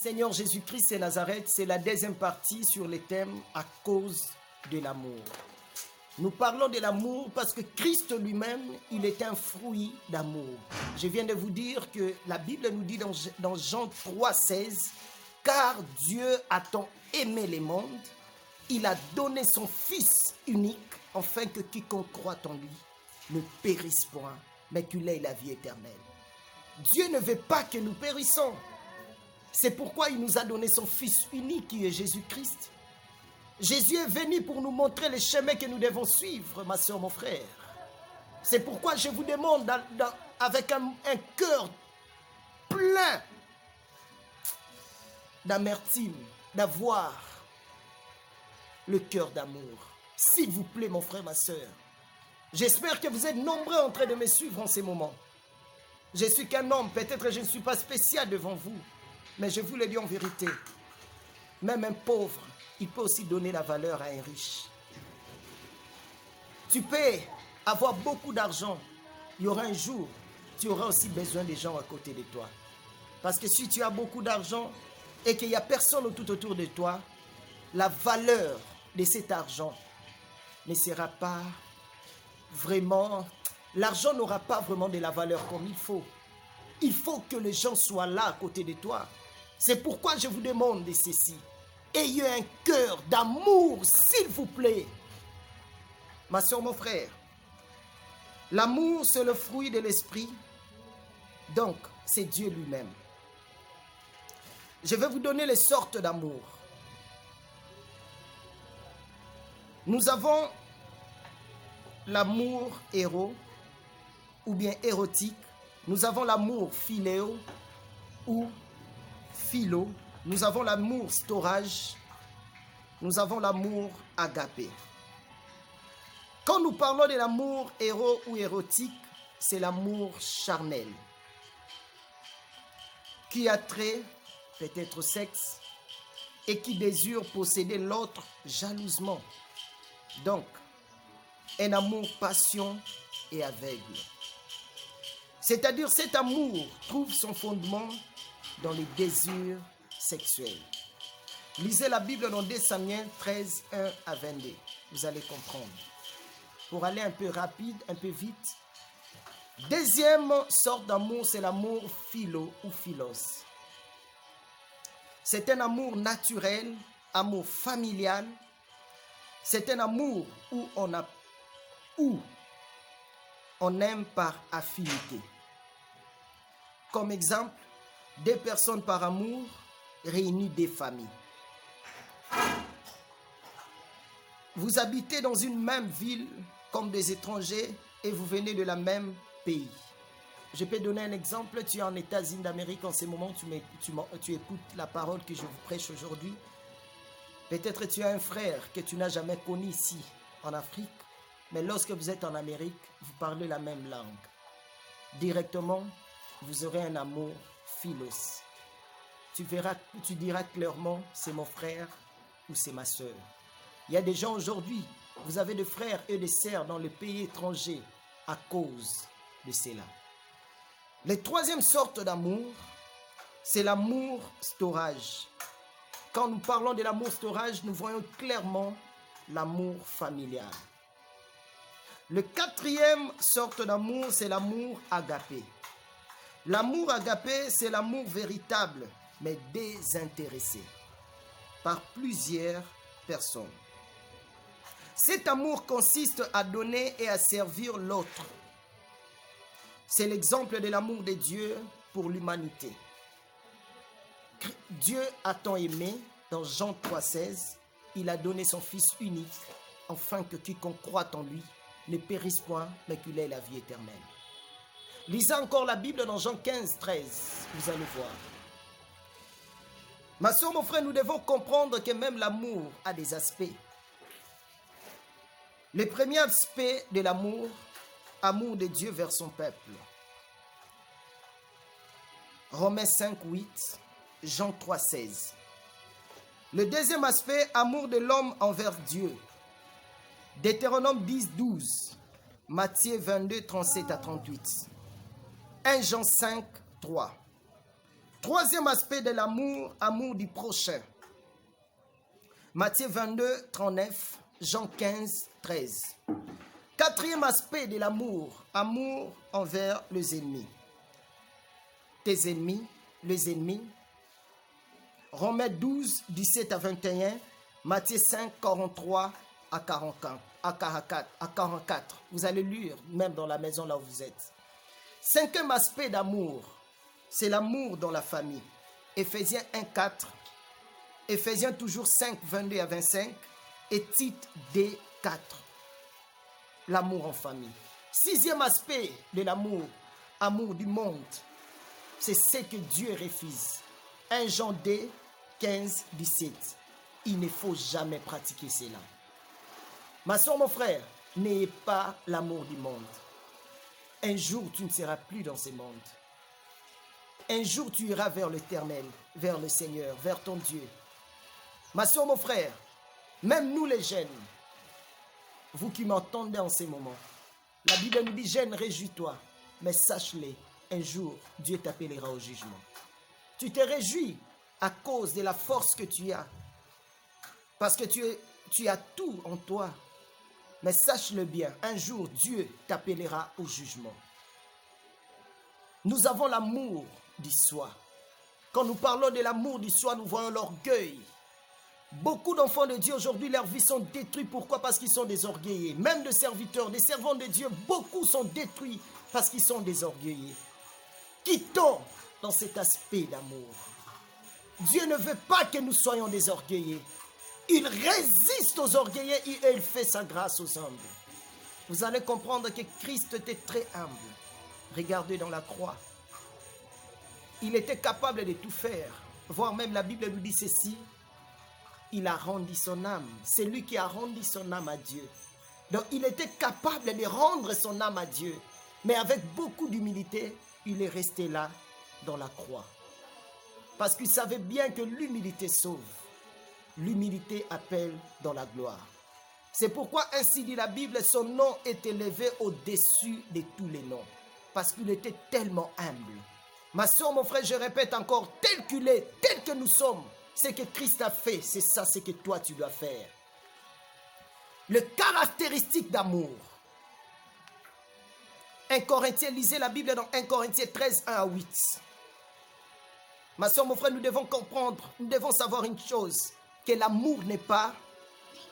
Seigneur Jésus-Christ et Nazareth, c'est la deuxième partie sur le thème à cause de l'amour. Nous parlons de l'amour parce que Christ lui-même, il est un fruit d'amour. Je viens de vous dire que la Bible nous dit dans Jean 3,16, « Car Dieu a tant aimé le monde, il a donné son Fils unique, afin que quiconque croit en lui ne périsse point, mais qu'il ait la vie éternelle. » Dieu ne veut pas que nous périssons. C'est pourquoi il nous a donné son Fils unique qui est Jésus-Christ. Jésus est venu pour nous montrer le chemin que nous devons suivre, ma soeur, mon frère. C'est pourquoi je vous demande avec un cœur plein d'amertume, d'avoir le cœur d'amour. S'il vous plaît, mon frère, ma soeur. J'espère que vous êtes nombreux en train de me suivre en ces moments. Je suis qu'un homme, peut-être que je ne suis pas spécial devant vous, mais je vous le dis en vérité. Même un pauvre, il peut aussi donner la valeur à un riche. Tu peux avoir beaucoup d'argent. Il y aura un jour, tu auras aussi besoin des gens à côté de toi. Parce que si tu as beaucoup d'argent et qu'il n'y a personne tout autour de toi, la valeur de cet argent ne sera pas vraiment... L'argent n'aura pas vraiment de la valeur comme il faut. Il faut que les gens soient là à côté de toi. C'est pourquoi je vous demande de ceci. Ayez un cœur d'amour, s'il vous plaît. Ma soeur, mon frère, l'amour, c'est le fruit de l'esprit. Donc, c'est Dieu lui-même. Je vais vous donner les sortes d'amour. Nous avons l'amour héros ou bien érotique. Nous avons l'amour philéo ou philo. Nous avons l'amour storage. Nous avons l'amour agapé. Quand nous parlons de l'amour héros ou érotique, c'est l'amour charnel qui a trait peut-être au sexe et qui désire posséder l'autre jalousement. Donc, un amour passion et aveugle. C'est-à-dire cet amour trouve son fondement dans les désirs sexuels. Lisez la Bible dans 2 Samuel 13, 1 à 22. Vous allez comprendre. Pour aller un peu rapide, un peu vite. Deuxième sorte d'amour, c'est l'amour philo ou philos. C'est un amour naturel, amour familial. C'est un amour où on aime par affinité. Comme exemple, 2 personnes par amour réunies des familles. Vous habitez dans une même ville comme des étrangers et vous venez de la même pays. Je peux donner un exemple. Tu es en États-Unis d'Amérique en ce moment, tu écoutes la parole que je vous prêche aujourd'hui. Peut-être tu as un frère que tu n'as jamais connu ici en Afrique, mais lorsque vous êtes en Amérique, vous parlez la même langue. Directement, vous aurez un amour philos. Tu diras clairement, c'est mon frère ou c'est ma soeur. Il y a des gens aujourd'hui, vous avez des frères et des sœurs dans les pays étrangers à cause de cela. La troisième sorte d'amour, c'est l'amour storage. Quand nous parlons de l'amour storage, nous voyons clairement l'amour familial. Le quatrième sorte d'amour, c'est l'amour agapé. L'amour agapé, c'est l'amour véritable, mais désintéressé par plusieurs personnes. Cet amour consiste à donner et à servir l'autre. C'est l'exemple de l'amour de Dieu pour l'humanité. Dieu a tant aimé, dans Jean 3,16, il a donné son Fils unique, afin que quiconque croit en lui ne périsse point, mais qu'il ait la vie éternelle. Lisez encore la Bible dans Jean 15, 13, vous allez voir. Ma soeur, mon frère, nous devons comprendre que même l'amour a des aspects. Le premier aspect de l'amour, amour de Dieu vers son peuple. Romains 5, 8, Jean 3, 16. Le deuxième aspect, amour de l'homme envers Dieu. Deutéronome 10, 12. Matthieu 22, 37 à 38. 1 Jean 5, 3. Troisième aspect de l'amour, amour du prochain. Matthieu 22, 39, Jean 15, 13. Quatrième aspect de l'amour, amour envers les ennemis. Tes ennemis, les ennemis. Romains 12, 17 à 21, Matthieu 5, 43 à 44. Vous allez lire même dans la maison là où vous êtes. Cinquième aspect d'amour, c'est l'amour dans la famille. Éphésiens 1, 4, Éphésiens toujours 5, 22 à 25 et Tite 2, 4. L'amour en famille. Sixième aspect de l'amour, amour du monde, c'est ce que Dieu refuse. 1 Jean 2, 15, 17. Il ne faut jamais pratiquer cela. Ma soeur, mon frère, n'ayez pas l'amour du monde. Un jour, tu ne seras plus dans ce monde. Un jour, tu iras vers l'Éternel, vers le Seigneur, vers ton Dieu. Ma soeur, mon frère, même nous les jeunes, vous qui m'entendez en ces moments, la Bible nous dit, jeune, réjouis-toi, mais sache-le, un jour, Dieu t'appellera au jugement. Tu te réjouis à cause de la force que tu as, parce que tu as tout en toi. Mais sache-le bien, un jour, Dieu t'appellera au jugement. Nous avons l'amour du soi. Quand nous parlons de l'amour du soi, nous voyons l'orgueil. Beaucoup d'enfants de Dieu aujourd'hui, leurs vies sont détruites. Pourquoi? Parce qu'ils sont des orgueillés. Même des serviteurs, des servants de Dieu, beaucoup sont détruits parce qu'ils sont des orgueillés. Quittons dans cet aspect d'amour. Dieu ne veut pas que nous soyons des orgueillés. Il résiste aux orgueillés et il fait sa grâce aux humbles. Vous allez comprendre que Christ était très humble. Regardez dans la croix. Il était capable de tout faire. Voire même la Bible nous dit ceci. Il a rendu son âme. C'est lui qui a rendu son âme à Dieu. Donc il était capable de rendre son âme à Dieu. Mais avec beaucoup d'humilité, il est resté là dans la croix. Parce qu'il savait bien que l'humilité sauve. L'humilité appelle dans la gloire. C'est pourquoi ainsi dit la Bible, son nom est élevé au-dessus de tous les noms. Parce qu'il était tellement humble. Ma soeur, mon frère, je répète encore, tel qu'il est, tel que nous sommes, ce que Christ a fait, c'est ça, ce que toi tu dois faire. Le caractéristique d'amour. 1 Corinthiens, lisez la Bible dans 1 Corinthiens 13, 1 à 8. Ma soeur, mon frère, nous devons comprendre, nous devons savoir une chose, que l'amour n'est pas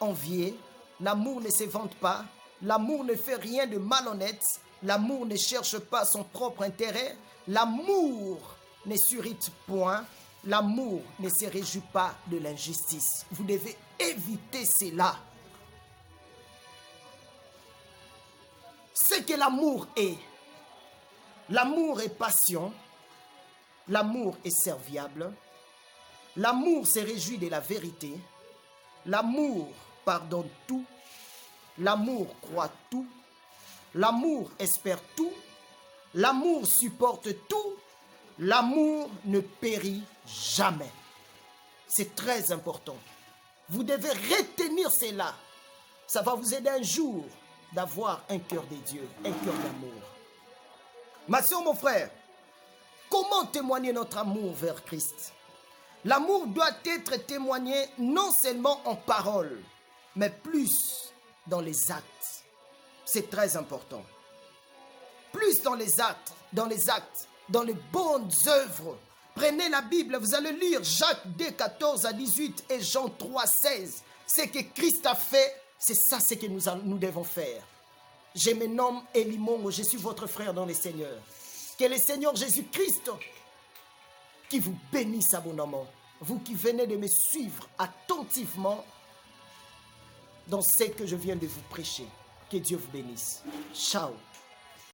envié, l'amour ne se vante pas, l'amour ne fait rien de malhonnête, l'amour ne cherche pas son propre intérêt, l'amour ne s'irrite point, l'amour ne se réjouit pas de l'injustice. Vous devez éviter cela. Ce que l'amour est passion, l'amour est serviable, l'amour se réjouit de la vérité, l'amour pardonne tout, l'amour croit tout, l'amour espère tout, l'amour supporte tout, l'amour ne périt jamais. C'est très important. Vous devez retenir cela. Ça va vous aider un jour d'avoir un cœur de Dieu, un cœur d'amour. Ma soeur, mon frère, comment témoigner notre amour vers Christ? L'amour doit être témoigné non seulement en parole, mais plus dans les actes. C'est très important. Plus dans les actes, dans les bonnes œuvres. Prenez la Bible, vous allez lire Jacques 2, 14 à 18 et Jean 3, 16. Ce que Christ a fait, c'est ça ce que nous devons faire. Je me nomme Elimongo, je suis votre frère dans le Seigneur. Que le Seigneur Jésus-Christ qui vous bénisse abondamment. Vous qui venez de me suivre attentivement dans ce que je viens de vous prêcher. Que Dieu vous bénisse. Ciao.